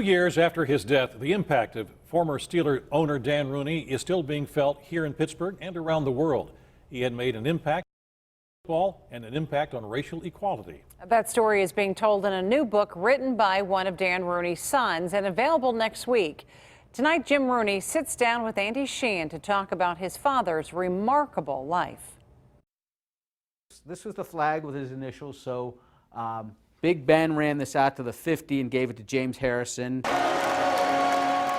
years after his death, the impact of former Steeler owner Dan Rooney is still being felt here in Pittsburgh and around the world. He had made an impact on football and an impact on racial equality. That story is being told in a new book written by one of Dan Rooney's sons and available next week. Tonight, Jim Rooney sits down with Andy Sheehan to talk about his father's remarkable life. This was the flag with his initials, so Big Ben ran this out to the 50 and gave it to James Harrison.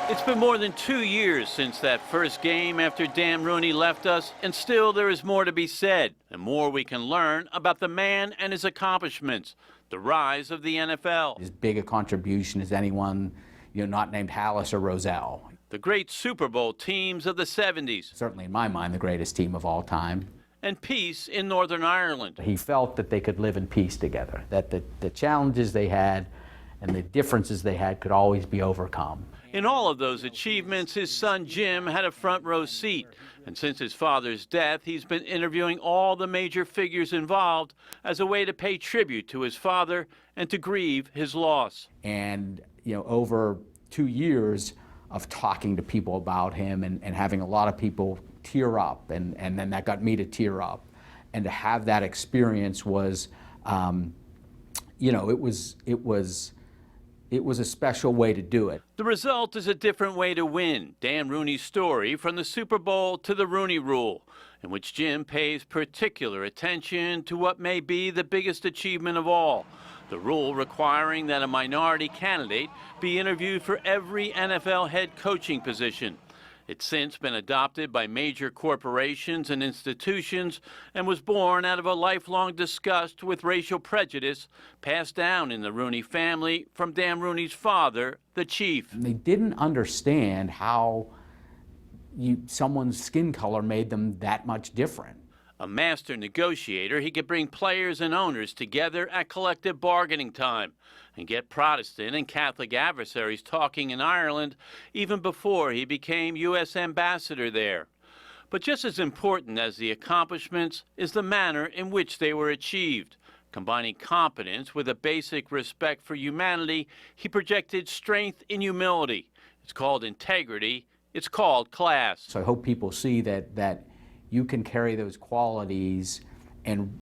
It's been more than 2 years since that first game after Dan Rooney left us, and still there is more to be said and more we can learn about the man and his accomplishments, the rise of the NFL. As big a contribution as anyone, not named Hallis or Rozelle. The great Super Bowl teams of the 70s. Certainly in my mind, the greatest team of all time. And peace in Northern Ireland. He felt that they could live in peace together, that the challenges they had and the differences they had could always be overcome. In all of those achievements, his son Jim had a front row seat. And since his father's death, he's been interviewing all the major figures involved as a way to pay tribute to his father and to grieve his loss. And, over 2 years of talking to people about him and having a lot of people tear up, and then that got me to tear up. And to have that experience was, it was a special way to do it. The result is a different way to win. Dan Rooney's story from the Super Bowl to the Rooney Rule, in which Jim pays particular attention to what may be the biggest achievement of all, the rule requiring that a minority candidate be interviewed for every NFL head coaching position. It's since been adopted by major corporations and institutions and was born out of a lifelong disgust with racial prejudice passed down in the Rooney family from Dan Rooney's father, the Chief. They didn't understand how someone's skin color made them that much different. A master negotiator, he could bring players and owners together at collective bargaining time and get Protestant and Catholic adversaries talking in Ireland even before he became U.S. ambassador there. But just as important as the accomplishments is the manner in which they were achieved. Combining competence with a basic respect for humanity, he projected strength in humility. It's called integrity. It's called class. So I hope people see that you can carry those qualities and